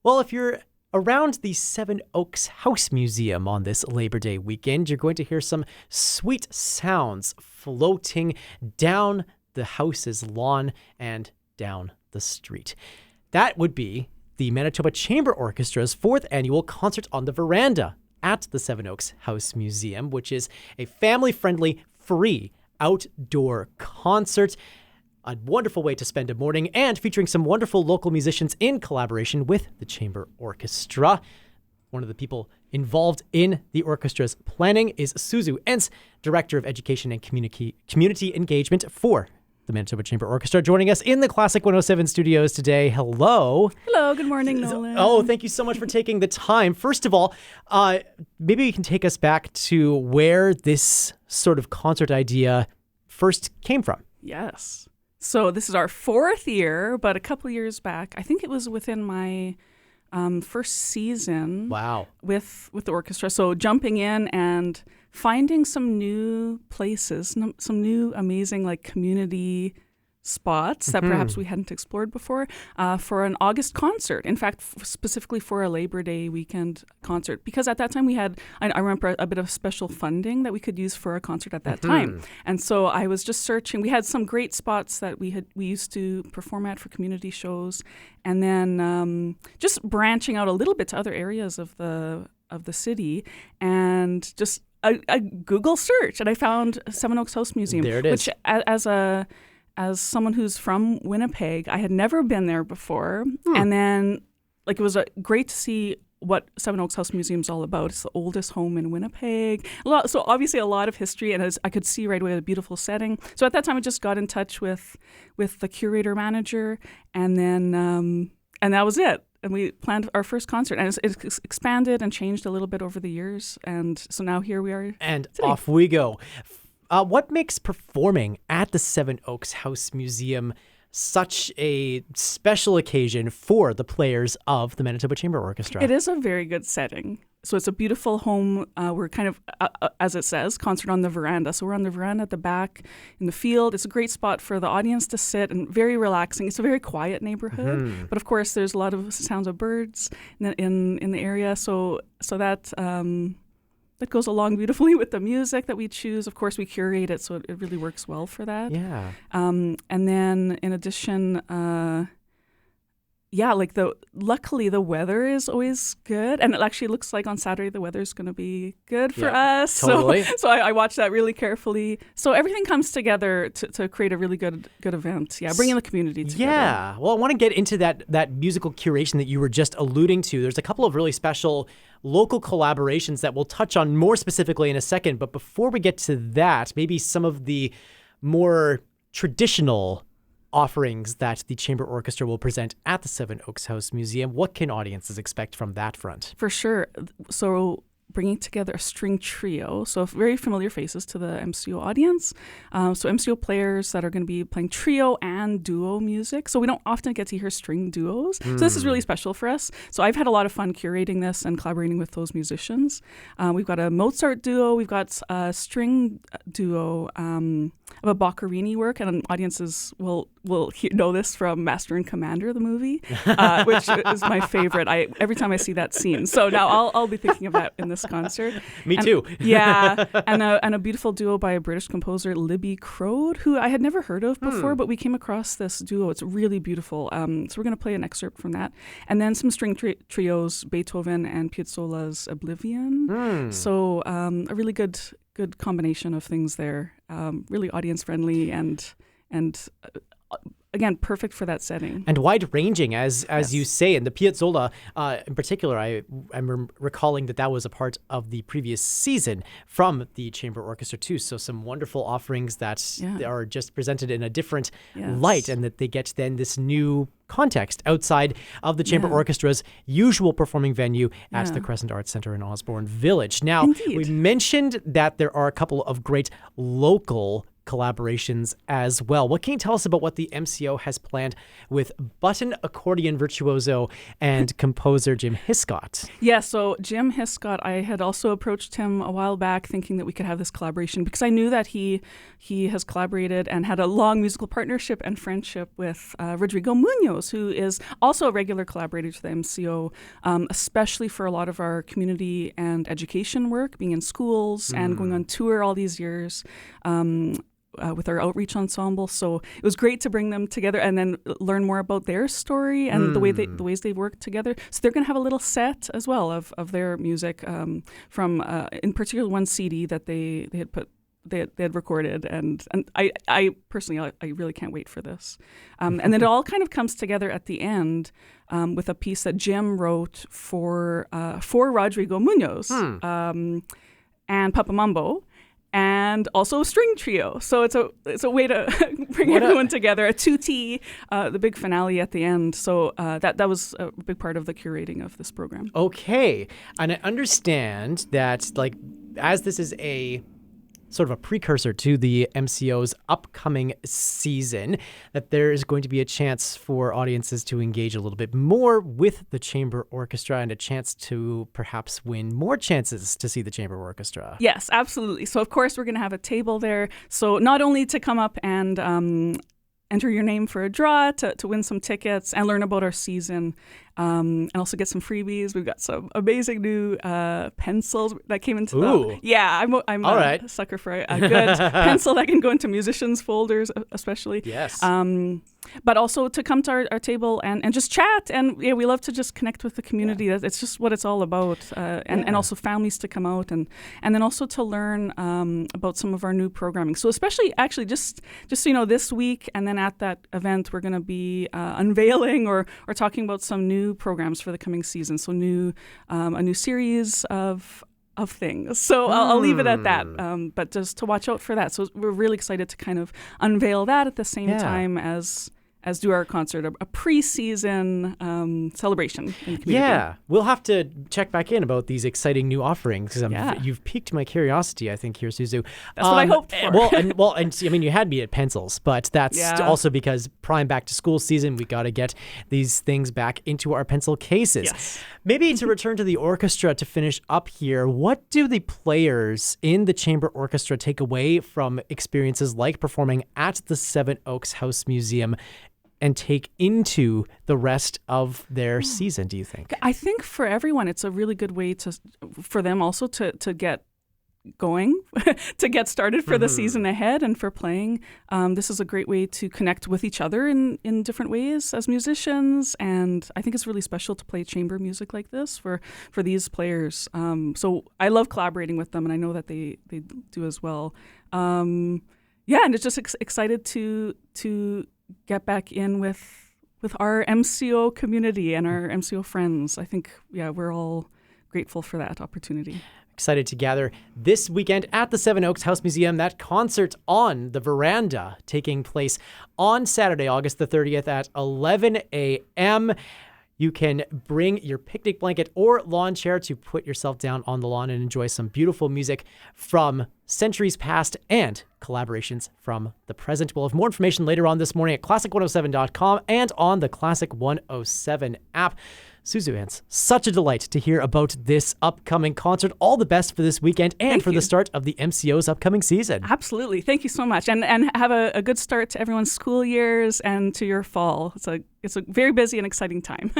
Well, if you're around the Seven Oaks House Museum on this Labor Day weekend, you're going to hear some sweet sounds floating down the house's lawn and down the street. That would be the Manitoba Chamber Orchestra's 4th annual concert on the Veranda at the Seven Oaks House Museum, which is a family-friendly, free outdoor concert. A wonderful way to spend a morning, and featuring some wonderful local musicians in collaboration with the Chamber Orchestra. One of the people involved in the orchestra's planning is Suzu Enns, Director of Education and Community Engagement for the Manitoba Chamber Orchestra, joining us in the Classic 107 studios today. Hello. Hello. Good morning, Nolan. Oh, thank you so much for taking the time. First of all, maybe you can take us back to where this sort of concert idea first came from. Yes. So this is our 4th year, but a couple of years back, I think it was within my first season. Wow. With the orchestra. So jumping in and finding some new places, some new amazing community spots that perhaps we hadn't explored before for an August concert. In fact, specifically for a Labor Day weekend concert, because at that time we had, I remember, a bit of special funding that we could use for a concert at that time. And so I was just searching. We had some great spots that we used to perform at for community shows, and then just branching out a little bit to other areas of the city, and just a Google search, and I found Seven Oaks House Museum. There it is. Which as someone who's from Winnipeg, I had never been there before. And then it was great to see what Seven Oaks House Museum is all about. It's the oldest home in Winnipeg. So obviously a lot of history, and I could see right away a beautiful setting. So at that time I just got in touch with the curator manager, and then and that was it. And we planned our first concert, and it's expanded and changed a little bit over the years. And so now here we are. And today. Off we go. What makes performing at the Seven Oaks House Museum such a special occasion for the players of the Manitoba Chamber Orchestra? It is a very good setting. So it's a beautiful home. We're kind of, as it says, concert on the veranda. So we're on the veranda at the back in the field. It's a great spot for the audience to sit, and very relaxing. It's a very quiet neighborhood. But of course, there's a lot of sounds of birds in the area. So that that goes along beautifully with the music that we choose. Of course, we curate it, so it really works well for that. Yeah. And then in addition, luckily the weather is always good, and it actually looks like on Saturday the weather is going to be good for us. Totally. So I watch that really carefully. So everything comes together to create a really good event. Yeah, bringing the community together. Yeah. Well, I want to get into that musical curation that you were just alluding to. There's a couple of really special local collaborations that we'll touch on more specifically in a second. But before we get to that, maybe some of the more traditional offerings that the Chamber Orchestra will present at the Seven Oaks House Museum. What can audiences expect from that front? For sure. So bringing together a string trio, so very familiar faces to the MCO audience. So MCO players that are going to be playing trio and duo music. So we don't often get to hear string duos. So this is really special for us. So I've had a lot of fun curating this and collaborating with those musicians. We've got a Mozart duo. We've got a string duo of a Boccherini work, and audiences will know this from Master and Commander, the movie, which is my favorite. Every time I see that scene. So now I'll be thinking of that in this concert. Me too. Yeah, and a beautiful duo by a British composer, Libby Crode, who I had never heard of before, but we came across this duo. It's really beautiful. So we're going to play an excerpt from that, and then some string trios, Beethoven and Piazzolla's Oblivion. So a really good combination of things there. Really audience friendly and again, perfect for that setting. And wide-ranging, as Yes. you say. And the Piazzolla, in particular, I'm recalling that was a part of the previous season from the Chamber Orchestra, too. So some wonderful offerings that are just presented in a different light, and that they get then this new context outside of the Chamber Orchestra's usual performing venue at the Crescent Arts Centre in Osborne Village. Now, Indeed. we mentioned that there are a couple of great local collaborations as well. What can you tell us about what the MCO has planned with button accordion virtuoso and composer Jim Hiscott? Yeah, so Jim Hiscott, I had also approached him a while back thinking that we could have this collaboration because I knew that he has collaborated and had a long musical partnership and friendship with Rodrigo Munoz, who is also a regular collaborator to the MCO, especially for a lot of our community and education work, being in schools and going on tour all these years. With our outreach ensemble, so it was great to bring them together and then learn more about their story and the ways they work together. So they're going to have a little set as well of their music from in particular one CD that they had recorded, and I personally I really can't wait for this. And then it all kind of comes together at the end with a piece that Jim wrote for Rodrigo Munoz and Papa Mambo. And also a string trio. So it's a way to bring everyone together. A tutti, the big finale at the end. So that was a big part of the curating of this program. Okay. And I understand that, like, as this is a sort of a precursor to the MCO's upcoming season, that there is going to be a chance for audiences to engage a little bit more with the chamber orchestra and a chance to perhaps win more chances to see the chamber orchestra. Yes, absolutely. So of course we're going to have a table there. So not only to come up and enter your name for a draw to win some tickets and learn about our season, and also get some freebies. We've got some amazing new pencils that came into the... Yeah, I'm a sucker for a good pencil that can go into musicians' folders, especially. Yes. But also to come to our table and just chat. And yeah, we love to just connect with the community. Yeah. It's just what it's all about. And also families to come out and then also to learn about some of our new programming. So especially actually just so you know, this week and then at that event, we're going to be unveiling or talking about some new programs for the coming season. So a new series of things. So I'll leave it at that. But just to watch out for that. So we're really excited to kind of unveil that at the same time as do our concert, a pre-season celebration in the community. Yeah, we'll have to check back in about these exciting new offerings. You've piqued my curiosity, I think, here, Suzu. That's what I hoped for. And I mean, you had me at pencils, but that's also because prime back to school season, we got to get these things back into our pencil cases. Yes. Maybe to return to the orchestra to finish up here, what do the players in the chamber orchestra take away from experiences like performing at the Seven Oaks House Museum and take into the rest of their season, do you think? I think for everyone, it's a really good way for them also to get going, to get started for the season ahead and for playing. This is a great way to connect with each other in different ways as musicians. And I think it's really special to play chamber music like this for these players. So I love collaborating with them, and I know that they do as well. And it's just excited to get back in with our MCO community and our MCO friends. I think, we're all grateful for that opportunity. Excited to gather this weekend at the Seven Oaks House Museum. That concert on the Veranda taking place on Saturday, August the 30th at 11 a.m. You can bring your picnic blanket or lawn chair to put yourself down on the lawn and enjoy some beautiful music from centuries past and collaborations from the present. We'll have more information later on this morning at classic107.com and on the Classic 107 app. Suzu Enns, such a delight to hear about this upcoming concert. All the best for this weekend and for the start of the MCO's upcoming season. Absolutely. Thank you so much. And have a good start to everyone's school years and to your fall. It's a very busy and exciting time.